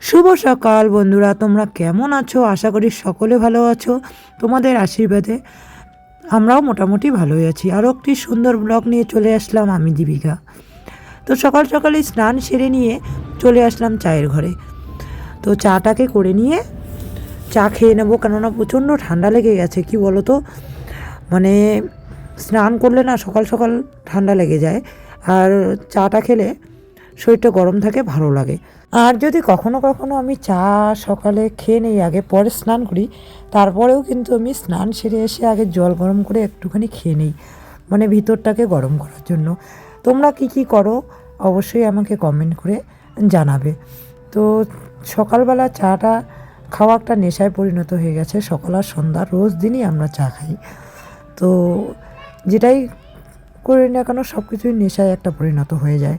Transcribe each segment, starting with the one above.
শুভ সকাল বন্ধুরা, তোমরা কেমন আছো? আশা করি সকলে ভালো আছো। তোমাদের আশীর্বাদে আমরাও মোটামুটি ভালোই আছি। আরও একটি সুন্দর ব্লগ নিয়ে চলে আসলাম আমি, দীপিকা। তো সকাল সকালে স্নান সেরে নিয়ে চলে আসলাম চায়ের ঘরে। তো চাটাকে করে নিয়ে চা খেয়ে নেবো, কেননা প্রচণ্ড ঠান্ডা লেগে গেছে। কি বলো তো, মানে স্নান করলে না সকাল সকাল ঠান্ডা লেগে যায়, আর চাটা খেলে শরীরটা গরম থাকে, ভালো লাগে। আর যদি কখনো কখনো আমি চা সকালে খেয়ে নেই, আগে পরে স্নান করি, তারপরেও কিন্তু আমি স্নান সেরে এসে আগে জল গরম করে একটুখানি খেয়ে নিই, মানে ভিতরটাকে গরম করার জন্য। তোমরা কি করো অবশ্যই আমাকে কমেন্ট করে জানাবে। তো সকালবেলা চাটা খাওয়া একটা নেশায় পরিণত হয়ে গেছে। সকাল আর সন্ধ্যা রোজ দিনই আমরা চা খাই। তো যেটাই করি না কেন সব কিছুই নেশায় একটা পরিণত হয়ে যায়।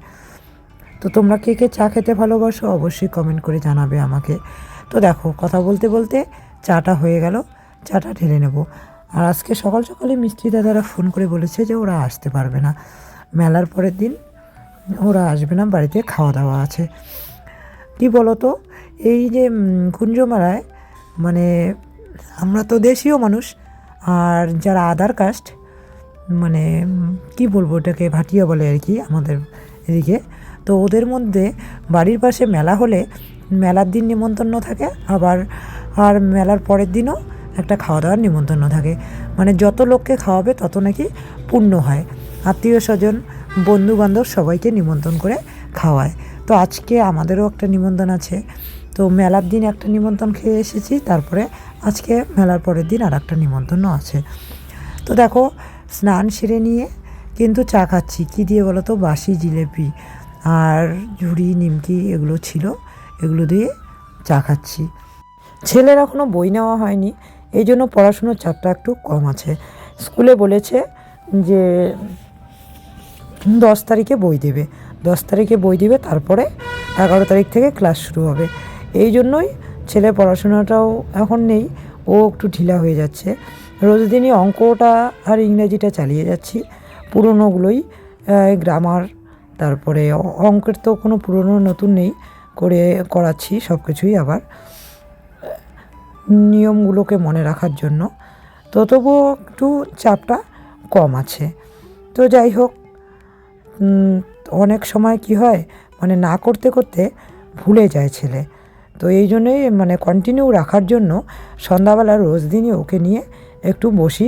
তো তোমরা কে কে চা খেতে ভালোবাসো অবশ্যই কমেন্ট করে জানাবে আমাকে। তো দেখো, কথা বলতে বলতে চাটা হয়ে গেল, চাটা ঢেলে নেব। আর আজকে সকাল সকালে মিস্ত্রি দাদারা ফোন করে বলেছে যে ওরা আসতে পারবে না, মেলার পরের দিন ওরা আসবে না, বাড়িতে খাওয়া দাওয়া আছে। কি বলো তো, এই যে কুঞ্জ মেলায়, মানে আমরা তো দেশীয় মানুষ, আর যারা আদার কাস্ট, মানে কি বলবো ওটাকে, ভাটিয়া বলে আর কি আমাদের এদিকে। তো ওদের মধ্যে বাড়ির পাশে মেলা হলে মেলার দিন নিমন্ত্রণ থাকে, আবার আর মেলার পরের দিনও একটা খাওয়া দাওয়ার নিমন্ত্রণ থাকে। মানে যত লোককে খাওয়াবে তত নাকি পুণ্য হয়। আত্মীয় স্বজন বন্ধু বান্ধব সবাইকে নিমন্ত্রণ করে খাওয়ায়। তো আজকে আমাদেরও একটা নিমন্ত্রণ আছে। তো মেলার দিন একটা নিমন্ত্রণ খেয়ে এসেছি, তারপরে আজকে মেলার পরের দিন আর একটা নিমন্ত্রণও আছে। তো দেখো, স্নান সেরে নিয়ে কিন্তু চা খাচ্ছি। কী দিয়ে বলো তো, বাসি জিলেপি আর ঝুড়ি নিমকি এগুলো ছিল, এগুলো দিয়ে চা খাচ্ছি। ছেলের এখনও বই নেওয়া হয়নি, এই জন্য পড়াশুনোর চাপটা একটু কম আছে। স্কুলে বলেছে যে 10 তারিখে বই দেবে, 10 তারিখে বই দেবে, তারপরে 11 তারিখ থেকে ক্লাস শুরু হবে। এই জন্যই ছেলের পড়াশোনাটাও এখন নেই, ও একটু ঢিলা হয়ে যাচ্ছে। রোজ দিনই অঙ্কটা আর ইংরেজিটা চালিয়ে যাচ্ছি, পুরনোগুলোই, গ্রামার, তারপরে অঙ্কের তো কোনো পুরনো নতুন নেই, করাচ্ছি সব কিছুই আবার নিয়মগুলোকে মনে রাখার জন্য। তো তবুও একটু চাপটা কম আছে। তো যাই হোক, অনেক সময় কি হয়, মানে না করতে করতে ভুলে যায় ছেলে। তো এই জন্যই মানে কন্টিনিউ রাখার জন্য সন্ধ্যাবেলা রোজ দিনই ওকে নিয়ে একটু বসি,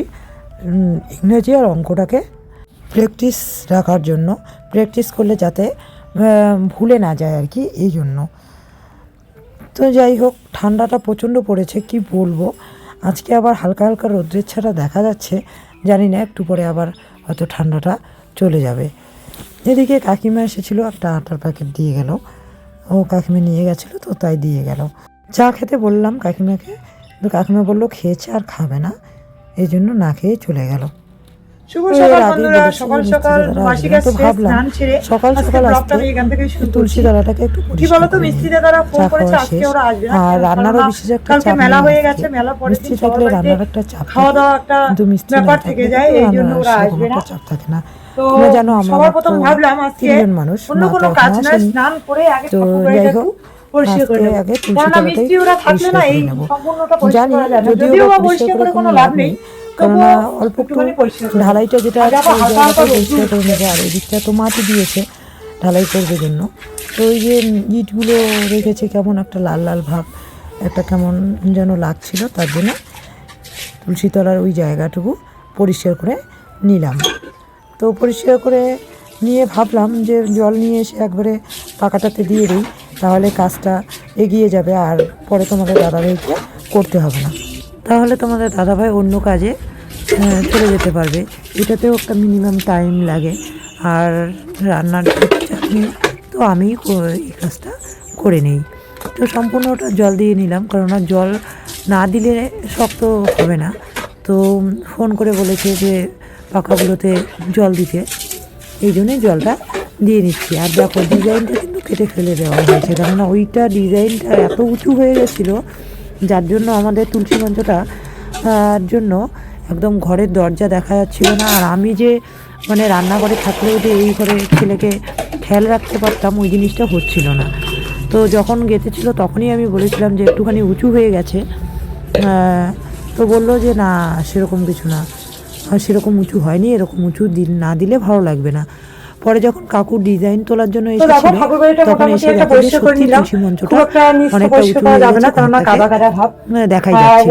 ইংরেজি আর অঙ্কটাকে প্র্যাকটিস রাখার জন্য, প্র্যাকটিস করলে যাতে ভুলে না যায় আর কি, এই জন্য। তো যাই হোক, ঠান্ডাটা প্রচণ্ড পড়েছে, কি বলবো। আজকে আবার হালকা হালকা রোদ্রের ছাড়া দেখা যাচ্ছে, জানি না একটু পরে আবার হয়তো ঠান্ডাটা চলে যাবে। এদিকে কাকিমা এসেছিলো, একটা আটার প্যাকেট দিয়ে গেল, ও কাকিমা নিয়ে গেছিলো, তো তাই দিয়ে গেল। চা খেতে বললাম কাকিমাকে, তো কাকিমা বললো খেয়েছে আর খাবে না, এই জন্য না খেয়ে চলে গেল। সকাল সকাল তুলসী তলাটাকে একটু আর রান্নারও বিশেষ একটা চাপ মিস্ত্রি থাকলে রান্নার একটা চাপ, কিন্তু মিস্ত্রি না থাকলে একটা চাপ থাকে না। তোমরা জানো আমরা 3জন মানুষ, তো যাই হোক, আগে তুলসী তলাটাই পরিষ্কার করে নেবো। জানি যদিও পরিষ্কার করে কোনো লাভ নেই, কেননা অল্প একটু ঢালাইটা যেটা পরিষ্কার করে নেবে, আর এই দিকটা তো মাটি দিয়েছে ঢালাই করবে জন্য। তো ওই যে ইটগুলো রেখেছে কেমন একটা লাল লাল ভাব, একটা কেমন যেন লাগছিল, তার জন্য তুলসীতলার ওই জায়গাটুকু পরিষ্কার করে নিলাম। তো পরিষ্কার করে নিয়ে ভাবলাম যে জল নিয়ে এসে একবারে পাকাটাতে দিয়ে দিই, তাহলে কাজটা এগিয়ে যাবে, আর পরে তোমাদের দাদাভাইকে করতে হবে না, তাহলে তোমাদের দাদাভাই অন্য কাজে চলে যেতে পারবে। এটাতেও একটা মিনিমাম টাইম লাগে, আর রান্নার চাটনি তো আমি এই কাজটা করে নিই। তো সম্পূর্ণ ওটা জল দিয়ে নিলাম, কেননা জল না দিলে শক্ত হবে না। তো ফোন করে বলেছে যে পাকাগুলোতে জল দিতে, এই জন্যই জলটা দিয়ে নিচ্ছি। আর দেখো, ডিজাইনটা কিন্তু কেটে ফেলে দেওয়া হয়েছে, কেননা ওইটা ডিজাইনটা এত উঁচু হয়ে গেছিলো, যার জন্য আমাদের তুলসী মঞ্চটা জন্য একদম ঘরের দরজা দেখা যাচ্ছিল না। আর আমি যে মানে রান্নাঘরে থাকলেও যে এই ঘরে ছেলেকে খেয়াল রাখতে পারতাম ওই জিনিসটা হচ্ছিল না। তো যখন গেঁথেছিল তখনই আমি বলেছিলাম যে একটুখানি উঁচু হয়ে গেছে। তো বললো যে না সেরকম কিছু না, সেরকম উঁচু হয়নি, এরকম উঁচু না দিলে ভালো লাগবে না। পরে যখন কাকু ডিজাইন তোলার জন্য এসেছিল তখন এসে দেখো যে সত্যি তুলসী মঞ্চটা অনেকটা উঁচু হয়ে গেছে, দেখাই যাচ্ছে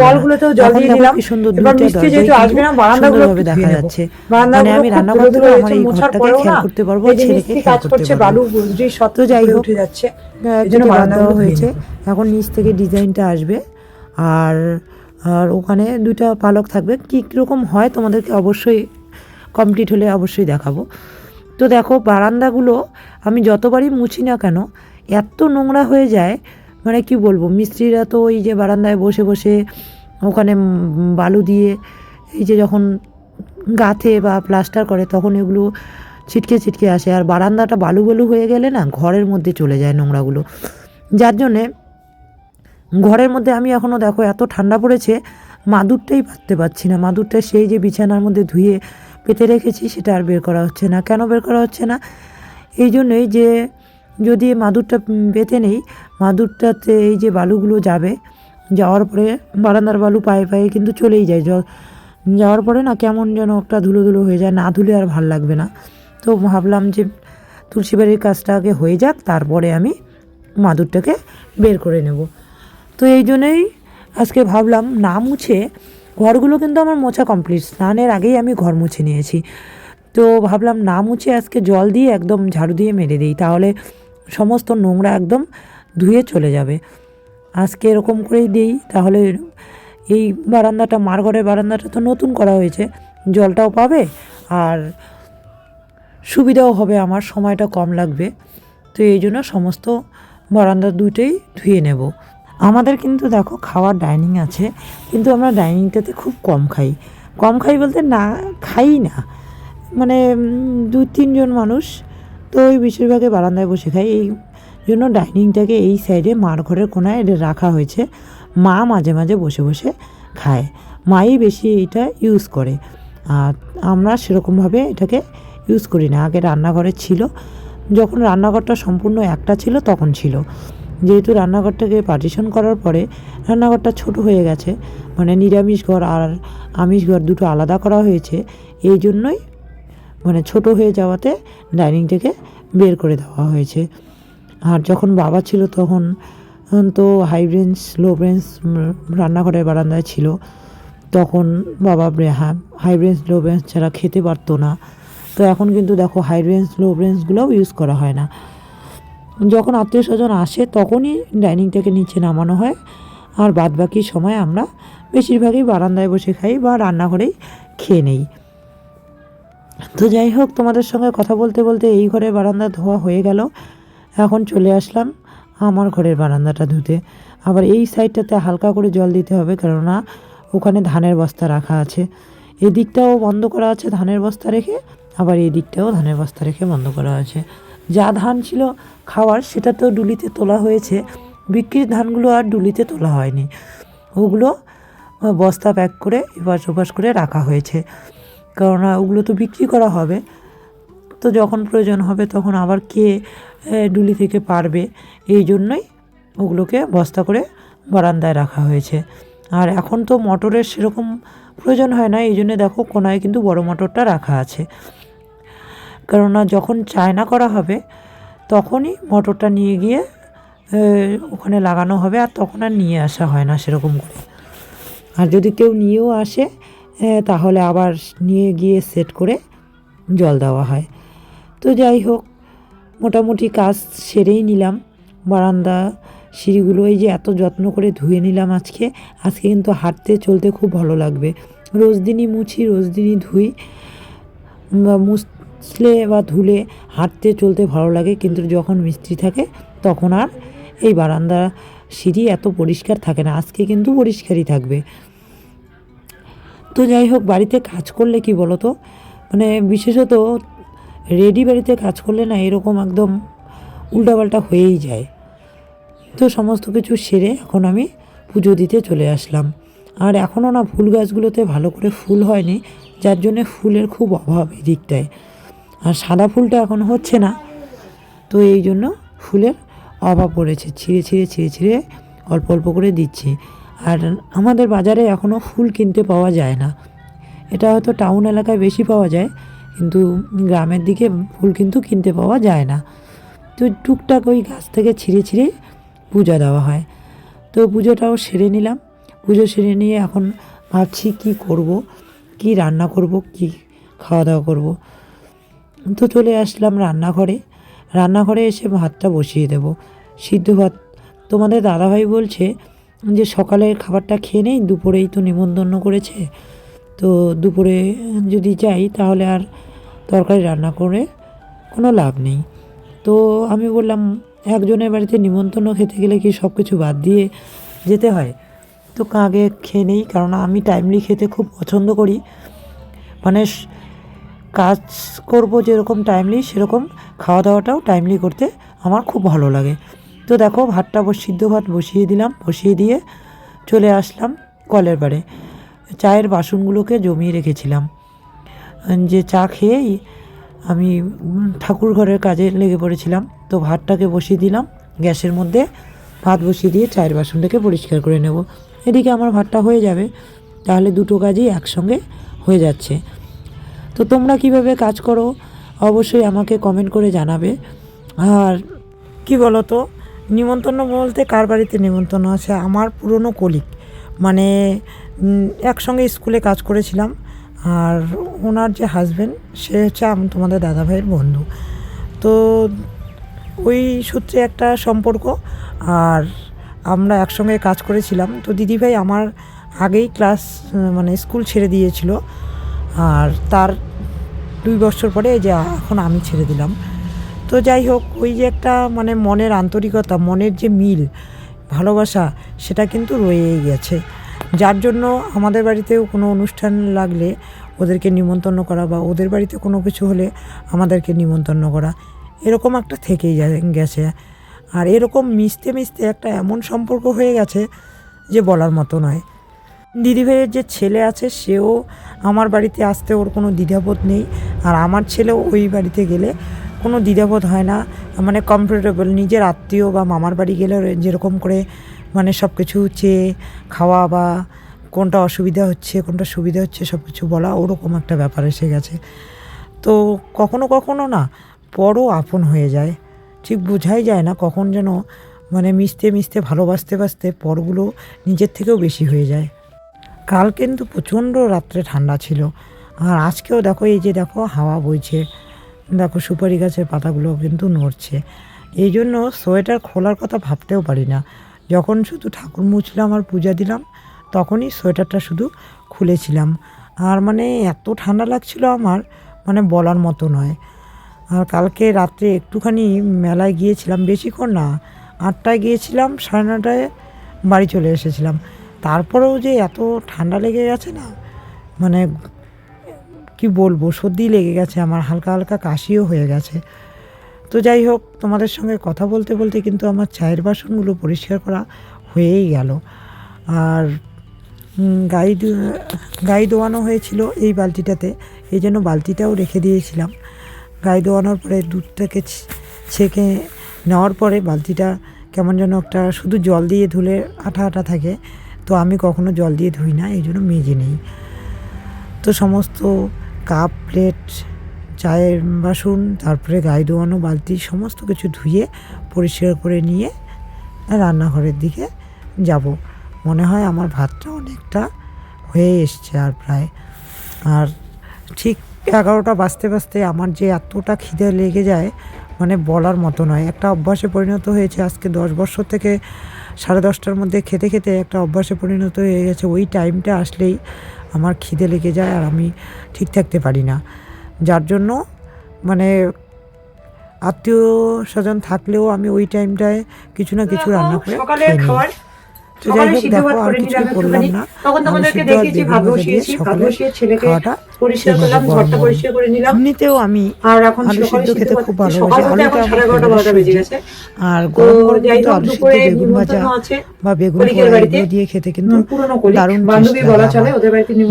না। কি সুন্দর দুইটা দরজায় সুন্দরভাবে দেখা যাচ্ছে, মানে আমি রান্না করতে আমার এই ঘরটাকে খেয়াল করতে পারবো, ছেলেকে খেয়াল করতে পারবো। তো যাই হোক বাদ দেওয়া হয়েছে, এখন নিচ থেকে ডিজাইনটা আসবে। আর আর ওখানে দুইটা পালক থাকবে, কী কীরকম হয় তোমাদেরকে অবশ্যই কমপ্লিট হলে অবশ্যই দেখাবো। তো দেখো বারান্দাগুলো আমি যতবারই মুছি না কেন এত নোংরা হয়ে যায়, মানে কি বলবো। মিস্ত্রিরা তো ওই যে বারান্দায় বসে বসে ওখানে বালু দিয়ে এই যে যখন গাঁথে বা প্লাস্টার করে তখন এগুলো ছিটকে ছিটকে আসে, আর বারান্দাটা বালু বালু হয়ে গেলে না ঘরের মধ্যে চলে যায় নোংরাগুলো, যার জন্যে ঘরের মধ্যে আমি এখনও দেখো এত ঠান্ডা পড়েছে মাদুরটাই পাততে পারছি না। মাদুরটা সেই যে বিছানার মধ্যে ধুয়ে পেতে রেখেছি সেটা আর বের করা হচ্ছে না। কেন বের করা হচ্ছে না? এই জন্যই যে যদি মাদুরটা পেতে নেই, মাদুরটাতে এই যে বালুগুলো যাবে, যাওয়ার পরে বারান্দার বালু পায়ে পায়ে কিন্তু চলেই যায়, যাওয়ার পরে না কেমন যেন একটা ধুলো ধুলো হয়ে যায়, না ধুলে আর ভাল লাগবে না। তো ভাবলাম যে তুলসী বাড়ির কাজটা আগে হয়ে যাক, তারপরে আমি মাদুরটাকে বের করে নেব। তো এই জন্যই আজকে ভাবলাম না মুছে, ঘরগুলো কিন্তু আমার মোছা কমপ্লিট, স্নানের আগেই আমি ঘর মুছে নিয়েছি। তো ভাবলাম না মুছে আজকে জল দিয়ে একদম ঝাড়ু দিয়ে মেরে দিই, তাহলে সমস্ত নোংরা একদম ধুয়ে চলে যাবে। আজকে এরকম করেই দিই, তাহলে এই বারান্দাটা, মার ঘরের বারান্দাটা তো নতুন করা হয়েছে, জলটাও পাবে আর সুবিধাও হবে, আমার সময়টা কম লাগবে। তো এই জন্য সমস্ত বারান্দা দুটোই ধুয়ে নেব। আমাদের কিন্তু দেখো খাওয়ার ডাইনিং আছে, কিন্তু আমরা ডাইনিংটাতে খুব কম খাই। কম খাই বলতে না খাই না, মানে 2-3 জন মানুষ, তো ওই বেশিরভাগে বারান্দায় বসে খাই। এই জন্য ডাইনিংটাকে এই সাইডে মার ঘরের কোনায় রাখা হয়েছে। মা মাঝে মাঝে বসে বসে খায়, মাই বেশি এটা ইউজ করে, আর আমরা সেরকমভাবে এটাকে ইউজ করি না। আগে রান্নাঘরে ছিল, যখন রান্নাঘরটা সম্পূর্ণ একটা ছিল তখন ছিল, যেহেতু রান্নাঘরটাকে পার্টিশন করার পরে রান্নাঘরটা ছোট হয়ে গেছে, মানে নিরামিষ ঘর আর আমিষ ঘর দুটো আলাদা করা হয়েছে, এই জন্যই মানে ছোট হয়ে যাওয়াতে ডাইনিংটাকে বের করে দেওয়া হয়েছে। আর যখন বাবা ছিল তখন তো হাই রেঞ্জ লো রেঞ্জ রান্নাঘরের বারান্দায় ছিল, তখন বাবা হাই রেঞ্জ লো রেঞ্জ ছাড়া খেতে পারতো না। তো এখন কিন্তু দেখো হাই রেঞ্জ লো রেঞ্জগুলোও ইউজ করা হয় না। যখন আত্মীয় স্বজন আসে তখনই ডাইনিংটাকে নিচে নামানো হয়, আর বাদবাকি সময় আমরা বেশিরভাগই বারান্দায় বসে খাই বা রান্নাঘরেই খেয়ে নেই। তো যাই হোক, তোমাদের সঙ্গে কথা বলতে বলতে এই ঘরের বারান্দা ধোয়া হয়ে গেল, এখন চলে আসলাম আমার ঘরের বারান্দাটা ধুতে। আবার এই সাইডটাতে হালকা করে জল দিতে হবে, কেননা ওখানে ধানের বস্তা রাখা আছে, এই দিকটাও বন্ধ করা আছে ধানের বস্তা রেখে, আবার এই দিকটাও ধানের বস্তা রেখে বন্ধ করা আছে। যা ধান ছিল খাওয়ার সেটা তো ডুলিতে তোলা হয়েছে, বিক্রির ধানগুলো আর ডুলিতে তোলা হয়নি, ওগুলো বস্তা প্যাক করে এপাশ ওপাশ করে রাখা হয়েছে, কেননা ওগুলো তো বিক্রি করা হবে। তো যখন প্রয়োজন হবে তখন আবার কে ডুলি থেকে পারবে, এই জন্যই ওগুলোকে বস্তা করে বারান্দায় রাখা হয়েছে। আর এখন তো মোটরের সেরকম প্রয়োজন হয় না, এই জন্যে দেখো কোনায় কিন্তু বড় মোটরটা রাখা আছে, কেননা যখন চায়না করা হবে তখনই মোটরটা নিয়ে গিয়ে ওখানে লাগানো হবে, আর তখন আর নিয়ে আসা হয় না সেরকম করে। আর যদি কেউ নিয়েও আসে তাহলে আবার নিয়ে গিয়ে সেট করে জল দেওয়া হয়। তো যাই হোক, মোটামুটি কাজ সেরেই নিলাম। বারান্দা সিঁড়িগুলো এই যে এত যত্ন করে ধুয়ে নিলাম আজকে কিন্তু হাঁটতে চলতে খুব ভালো লাগবে। রোজ দিনই মুছি, রোজ দিনই ধুই, মুছলে বা ধুলে হাঁটতে চলতে ভালো লাগে, কিন্তু যখন মিস্ত্রি থাকে তখন আর এই বারান্দা সিঁড়ি এত পরিষ্কার থাকে না। আজকে কিন্তু পরিষ্কারই থাকবে। তো যাই হোক, বাড়িতে কাজ করলে কি বলো তো, মানে বিশেষত রেডি বাড়িতে কাজ করলে না এরকম একদম উল্টাপাল্টা হয়েই যায়। তো সমস্ত কিছু সেরে এখন আমি পুজো দিতে চলে আসলাম। আর এখনও না ফুল গাছগুলোতে ভালো করে ফুল হয়নি, যার জন্যে ফুলের খুব অভাব এই দিকটায়। আর সাদা ফুলটা এখন হচ্ছে না, তো এই জন্য ফুলের অভাব পড়েছে। ছিঁড়ে ছিঁড়ে ছিঁড়ে ছিঁড়ে অল্প অল্প করে দিচ্ছি। আর আমাদের বাজারে এখনও ফুল কিনতে পাওয়া যায় না। এটা হয়তো টাউন এলাকায় বেশি পাওয়া যায়, কিন্তু গ্রামের দিকে ফুল কিন্তু কিনতে পাওয়া যায় না। তো টুকটাক ওই গাছ থেকে ছিঁড়ে ছিঁড়ে পূজা দেওয়া হয়। তো পুজোটাও সেরে নিলাম। পুজো সেরে নিয়ে এখন ভাবছি কী করব, কী রান্না করব, কী খাওয়া দাওয়া করব। তো চলে আসলাম রান্নাঘরে। রান্নাঘরে এসে ভাতটা বসিয়ে দেব, সিদ্ধ ভাত। তোমাদের দাদাভাই বলছে যে সকালের খাবারটা খেয়ে নেই, দুপুরেই তো নিমন্ত্রণ করেছে, তো দুপুরে যদি যাই তাহলে আর তরকারি রান্না করে কোনো লাভ নেই। তো আমি বললাম একজনের বাড়িতে নিমন্ত্রণ খেতে গেলে কি সব কিছু বাদ দিয়ে যেতে হয়? তো আগে খেয়ে নেই, কারণ আমি টাইমলি খেতে খুব পছন্দ করি। মানে কাজ করব যেরকম টাইমলি, সেরকম খাওয়া দাওয়াটাও টাইমলি করতে আমার খুব ভালো লাগে। তো দেখো ভাতটা সিদ্ধ ভাত বসিয়ে দিলাম, বসিয়ে দিয়ে চলে আসলাম কলের পাড়ে। চায়ের বাসনগুলোকে জমিয়ে রেখেছিলাম, যে চা খেয়েই আমি ঠাকুর ঘরের কাজে লেগে পড়েছিলাম। তো ভাতটাকে বসিয়ে দিলাম গ্যাসের মধ্যে, ভাত বসিয়ে দিয়ে চায়ের বাসনটাকে পরিষ্কার করে নেব। এদিকে আমার ভাতটা হয়ে যাবে, তাহলে দুটো কাজই একসঙ্গে হয়ে যাচ্ছে। তো তোমরা কিভাবে কাজ করো অবশ্যই আমাকে কমেন্ট করে জানাবে। আর কি বলো তো, নিমন্ত্রণ বলতে কার বাড়িতে নিমন্ত্রণ আছে? আমার পুরনো কলিগ, মানে একসঙ্গে স্কুলে কাজ করেছিলাম, আর ওনার যে হাজব্যান্ড সে হচ্ছে তোমাদের দাদাভাইয়ের বন্ধু। তো ওই সূত্রে একটা সম্পর্ক, আর আমরা একসঙ্গে কাজ করেছিলাম। তো দিদিভাই আমার আগেই ক্লাস মানে স্কুল ছেড়ে দিয়েছিল, আর তার 2 বছর পরে এই যে এখন আমি ছেড়ে দিলাম। তো যাই হোক, ওই যে একটা মানে মনের আন্তরিকতা, মনের যে মিল, ভালোবাসা, সেটা কিন্তু রয়েই গেছে। যার জন্য আমাদের বাড়িতেও কোনো অনুষ্ঠান লাগলে ওদেরকে নিমন্ত্রণ করা, বা ওদের বাড়িতে কোনো কিছু হলে আমাদেরকে নিমন্ত্রণ করা, এরকম একটা থেকেই গেছে। আর এরকম মিশতে মিশতে একটা এমন সম্পর্ক হয়ে গেছে যে বলার মতো নয়। দিদিভাইয়ের যে ছেলে আছে সেও আমার বাড়িতে আসতে ওর কোনো দ্বিধাবোধ নেই, আর আমার ছেলেও ওই বাড়িতে গেলে কোনো দ্বিধাবোধ হয় না। মানে কমফোর্টেবল, নিজের আত্মীয় বা মামার বাড়ি গেলে যেরকম করে মানে সব কিছু চেয়ে খাওয়া, বা কোনটা অসুবিধা হচ্ছে কোনটা সুবিধা হচ্ছে সব কিছু বলা, ওরকম একটা ব্যাপার এসে গেছে। তো কখনো কখনো না বড় আপন হয়ে যায়, ঠিক বোঝাই যায় না কখন যেন মানে মিশতে মিশতে ভালোবাসতে বাসতে পরগুলো নিজের থেকেও বেশি হয়ে যায়। কাল কিন্তু প্রচণ্ড রাত্রে ঠান্ডা ছিল, আর আজকেও দেখো এই যে দেখো হাওয়া বইছে, দেখো সুপারি গাছের পাতাগুলো কিন্তু নড়ছে। এই জন্য সোয়েটার খোলার কথা ভাবতেও পারি না। যখন শুধু ঠাকুর মুছলাম আর পূজা দিলাম, তখনই সোয়েটারটা শুধু খুলেছিলাম। আর মানে এত ঠান্ডা লাগছিল আমার, মানে বলার মতো নয়। আর কালকে রাত্রে একটুখানি মেলায় গিয়েছিলাম, বেশিক্ষণ না, 8টায় গিয়েছিলাম, 9:30টায় বাড়ি চলে এসেছিলাম। তারপরেও যে এত ঠান্ডা লেগে গেছে না, মানে কি বলবো, সর্দি লেগে গেছে আমার, হালকা হালকা কাশিও হয়ে গেছে। তো যাই হোক, তোমাদের সঙ্গে কথা বলতে বলতে কিন্তু আমার চায়ের বাসনগুলো পরিষ্কার করা হয়েই গেল। আর গাই দোয়ানো হয়েছিল এই বালতিটাতে, এই জন্য বালতিটাও রেখে দিয়েছিলাম। গাই দোয়ানোর পরে দুধটাকে ছেঁকে নেওয়ার পরে বালতিটা কেমন যেন একটা, শুধু জল দিয়ে ধুলে আঠা আঠা থাকে, তো আমি কখনো জল দিয়ে ধুই না, এই জন্য মেজে নিই। তো সমস্ত কাপ প্লেট, চায়ের বাসন, তারপরে গায়ে ধোয়ানো বালতি, সমস্ত কিছু ধুয়ে পরিষ্কার করে নিয়ে রান্নাঘরের দিকে যাব। মনে হয় আমার ভাতটা অনেকটা হয়ে এসছে আর প্রায়। আর ঠিক 11টা বাজতে বাজতে আমার যে এতটা খিদে লেগে যায়, মানে বলার মতো নয়। একটা অভ্যাসে পরিণত হয়েছে, আজকে 10 বছর থেকে 10:30টার মধ্যে খেতে খেতে একটা অভ্যাসে পরিণত হয়ে গেছে। ওই টাইমটা আসলেই আমার খিদে লেগে যায়, আর আমি ঠিক থাকতে পারি না। যার জন্য মানে আত্মীয় স্বজন থাকলেও আমি ওই টাইমটায় কিছু না কিছু রান্না করে খেয়ে নিই। তো যাই হোক দেখো আর কিছুই করলাম না, আলু সিদ্ধ আর বেগুন ভাজা দিয়ে সকালে খাওয়াটা এমনিতেও আমি আলু সিদ্ধ খেতে খুব ভালোবাসি, আলুটা আমার ফেভারিট সবজি। আর গরম গরম কিন্তু আলু সিদ্ধ বেগুন ভাজা বা বেগুন পোড়া এগুলো দিয়ে খেতে কিন্তু দারুণ টেস্ট লাগে আমার।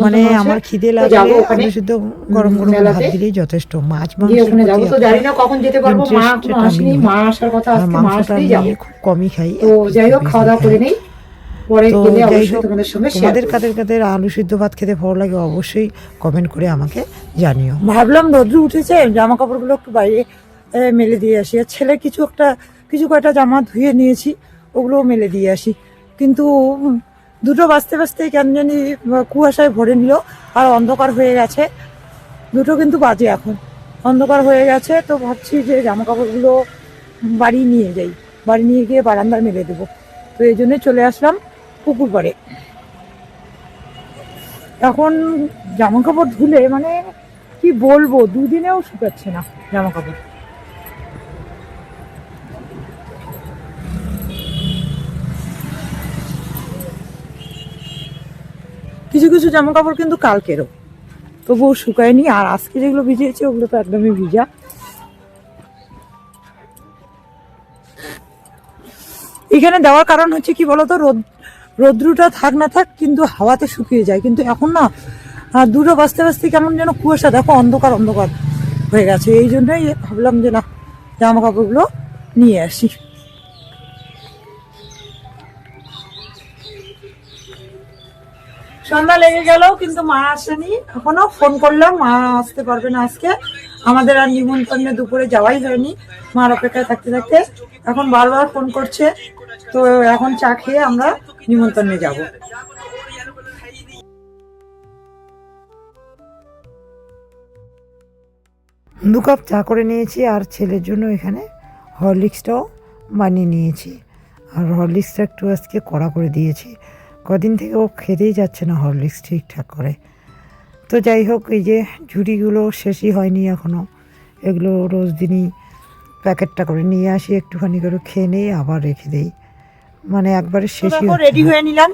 মানে আমার খিদে লাগলে আলু সিদ্ধ গরম গরম ভাত দিলেই যথেষ্ট। মাছ মাংসের প্রতি ইন্টারেস্টেড আমি নই, আর মাংসটা আমি খুব কমই খাই। যাই হোক খাওয়া দাওয়া করে নেই, পরে তো গেলে যাই অবশ্যই হোক, তোমাদের সঙ্গে শেয়ার তোমাদের করব। কাদের কাদের আলু সিদ্ধ ভাত খেতে ভালো লাগে অবশ্যই কমেন্ট করে আমাকে জানিও। ভাবলাম রোদ্র উঠেছে, জামা কাপড়গুলো একটু বাইরে মেলে দিয়ে আসি। আর ছেলে কিছু কয়টা জামা ধুয়ে নিয়েছি, ওগুলোও মেলে দিয়ে আসি। কিন্তু দুটো বাজতে বাজতে কেন জানি কুয়াশায় ভরে নিল, আর অন্ধকার হয়ে গেছে। দুটো কিন্তু বাজে এখন, অন্ধকার হয়ে গেছে। তো ভাবছি যে জামা কাপড়গুলো বাড়ি নিয়ে যাই, বাড়ি নিয়ে গিয়ে বারান্দায় মেলে দেবো। তো এই জন্যই চলে আসলাম পুকুর পাড়ে। এখন জামা কাপড় ধুলে মানে কি বলবো, দুদিনেও শুকাচ্ছে না জামা কাপড়। কিছু কিছু জামা কাপড় কিন্তু কালকেরও, তবুও শুকায়নি। আর আজকে যেগুলো ভিজিয়েছে ওগুলো তো একদমই ভিজা। এখানে দেওয়ার কারণ হচ্ছে কি বলতো, রোদ্রুটা থাক না থাক কিন্তু হাওয়াতে শুকিয়ে যায়। কিন্তু এখন না দুটো বাজতে বাজতে কেমন যেন কুয়াশা, দেখো অন্ধকার অন্ধকার হয়ে গেছে। এই জন্যই ভাবলাম যে না, জামা কাপড়গুলো নিয়ে আসি। সন্ধ্যা লেগে গেল কিন্তু মা আসেনি এখনো। ফোন করলাম, মা আসতে পারবে না আজকে। আমাদের আর নিমন্ত্রণে দুপুরে যাওয়াই হয়নি, মার অপেক্ষায় থাকতে থাকতে এখন বারবার ফোন করছে। তো এখন চা খেয়ে আমরা নিমন্ত্রণে যাব। দু কাপ চা করে নিয়েছি, আর ছেলের জন্য এখানে হরলিক্সটাও বানিয়ে নিয়েছি। আর হরলিক্সটা একটু আজকে কড়া করে দিয়েছি, কদিন থেকে ও খেতেই যাচ্ছে না হরলিক্স ঠিকঠাক করে। তো যাই হোক, এই যে ঝুড়িগুলো শেষই হয়নি এখনও, এগুলো রোজ দিনই প্যাকেটটা করে নিয়ে আসি, একটুখানি করে খেয়ে নেই আবার রেখে দিই, মানে একবারে শেষই হচ্ছে রেডি না। হয়ে নিলাম,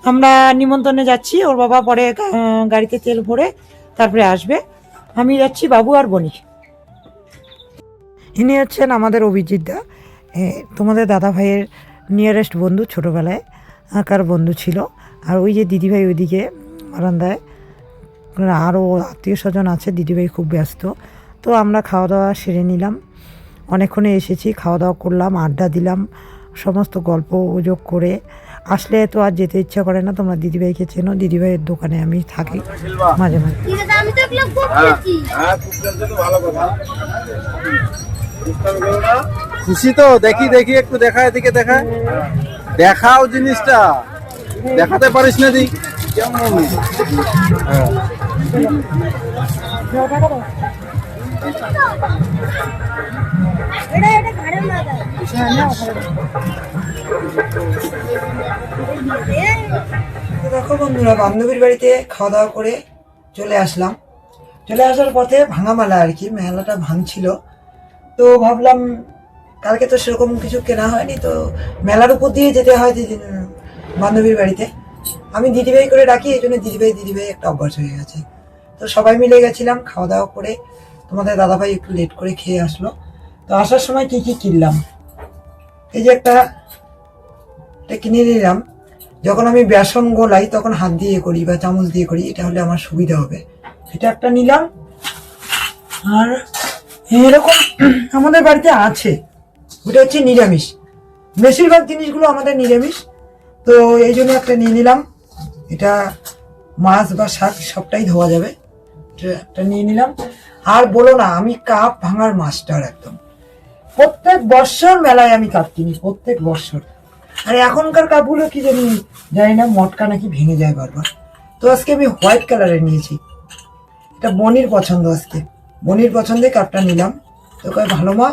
আমরা নিমন্ত্রণে যাচ্ছি। ওর বাবা পরে গাড়িতে তেল ভরে তারপরে আসবে। আমি যাচ্ছি, বাবু আর বনি। ইনি হচ্ছেন আমাদের অভিজিৎ দা, তোমাদের দাদা ভাইয়ের নিয়ারেস্ট বন্ধু, ছোটোবেলায় আঁকার বন্ধু ছিল। আর ওই যে দিদিভাই ওইদিকে বারান্দায়, আরও আত্মীয় স্বজন আছে, দিদিভাই খুব ব্যস্ত। তো আমরা খাওয়া দাওয়া সেরে নিলাম, অনেকক্ষণে এসেছি, খাওয়া দাওয়া করলাম, আড্ডা দিলাম, সমস্ত গল্প গুজব করে আসলে তো আর যেতে ইচ্ছা করে না। তোমরা দিদিভাইকে চেনো, দিদিভাইয়ের দোকানে আমি থাকি মাঝে মাঝে। খুশি তো? দেখি দেখি একটু দেখা, এদিকে দেখা, দেখাও জিনিসটা, দেখাতে পারিস না দি কেমন? হ্যাঁ। দেখো বন্ধুরা, বান্ধবীর বাড়িতে খাওয়া দাওয়া করে চলে আসলাম। চলে আসার পথে ভাঙা মেলা আর কি, মেলাটা ভাঙছিল। তো ভাবলাম কালকে তো সেরকম কিছু কেনা হয়নি, তো মেলার উপর দিয়ে যেতে হয় বান্ধবীর বাড়িতে। আমি দিদিভাই করে ডাকি, এই জন্য দিদিভাই একটা অভ্যাস হয়ে গেছে। তো সবাই মিলে গেছিলাম, খাওয়া দাওয়া করে তোমাদের দাদাভাই একটু লেট করে খেয়ে আসলো। তো আসার সময় কি কি কিনলাম, এই যে এটা কিনে নিলাম। যখন আমি বেসন গোলাই তখন হাত দিয়ে করি বা চামচ দিয়ে করি, এটা হলে আমার সুবিধা হবে। এটা একটা নিলাম। আর এরকম আমাদের বাড়িতে আছে, ওটা হচ্ছে নিরামিষ, বেশিরভাগ জিনিসগুলো আমাদের নিরামিষ। তো এই জন্য একটা নিয়ে নিলাম, এটা মাছ বা শাক সবটাই ধোয়া যাবে, একটা নিয়ে নিলাম। আর বলো না, আমি কাপ ভাঙার মাস্টার একদম। প্রত্যেক বৎসর মেলায় আমি কাপ কিনি, প্রত্যেক বৎসর। আর এখনকার কাপগুলো কি জানি না, মটকা নাকি ভেঙে যায় বারবার। তো আজকে আমি হোয়াইট কালারের নিয়েছি, এটা বনির পছন্দ। আজকে বনির পছন্দে কাপটা নিলাম। তো কয় ভালো মা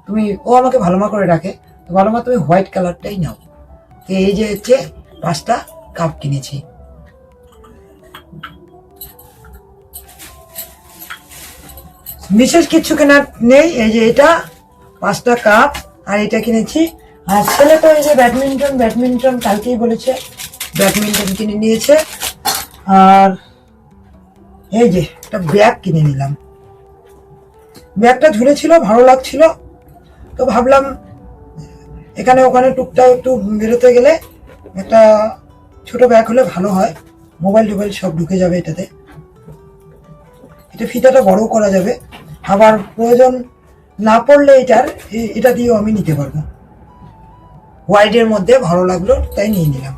তুমি, ও আমাকে ভালো মা করে ডাকে, তো ভালো মা তুমি হোয়াইট কালারটাই নাও। তো এই যে হচ্ছে 5টা কাপ কিনেছি। বিশেষ কিছু কেনার নেই, এই যে এটা 5টা কাপ, আর এটা কিনেছি আর ছেলে তো এই যে ব্যাডমিন্টন কালকেই বলেছে, ব্যাডমিন্টন কিনে নিয়েছে। আর এই যে একটা ব্যাগ কিনে নিলাম। ব্যাগটা ঝুলেছিল, ভালো লাগছিল, তো ভাবলাম এখানে ওখানে টুকটাক একটু বেরোতে গেলে একটা ছোট ব্যাগ হলে ভালো হয়। মোবাইল টোবাইল সব ঢুকে যাবে এটাতে। এটা ফিতাটা বড় করা যাবে, আবার প্রয়োজন না পড়লে এটা দিয়েও আমি নিতে পারবো। হোয়াইটের মধ্যে ভালো লাগলো তাই নিয়ে নিলাম।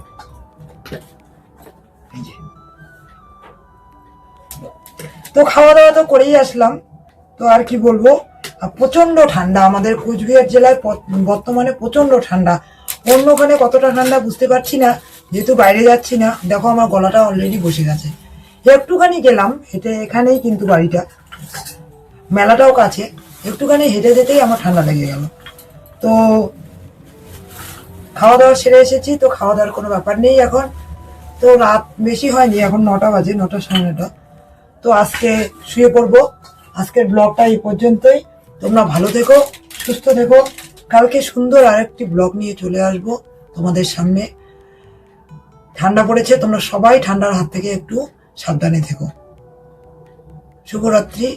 এই যে। তো খাওয়া দাওয়া তো করেই আসলাম, তো আর কি বলবো। আর প্রচন্ড ঠান্ডা আমাদের কোচবিহার জেলায় বর্তমানে প্রচন্ড ঠান্ডা। অন্যখানে কতটা ঠান্ডা বুঝতে পারছি না, যেহেতু বাইরে যাচ্ছি না। দেখো আমার গলাটা অলরেডি বসে গেছে। একটুখানি গেলাম হেঁটে, এখানেই কিন্তু বাড়িটা, মেলাটাও কাছে, একটুখানি হেঁটে যেতেই আমার ঠান্ডা লেগে গেল। তো খাওয়া দাওয়া সেরে এসেছি, তো খাওয়া দাওয়ার কোনো ব্যাপার নেই এখন। তো রাত বেশি হয়নি, এখন 9টা বাজে, 9টা সাড়ে 9টা। তো আজকে শুয়ে পড়বো। আজকের ব্লগটা এই পর্যন্তই। তোমরা ভালো থেকো, সুস্থ থেকো। কালকে সুন্দর আরেকটি ব্লগ নিয়ে চলে আসবো তোমাদের সামনে। ঠান্ডা পড়েছে, তোমরা সবাই ঠান্ডার হাত থেকে একটু সাবধানে থেকো। শুভরাত্রি।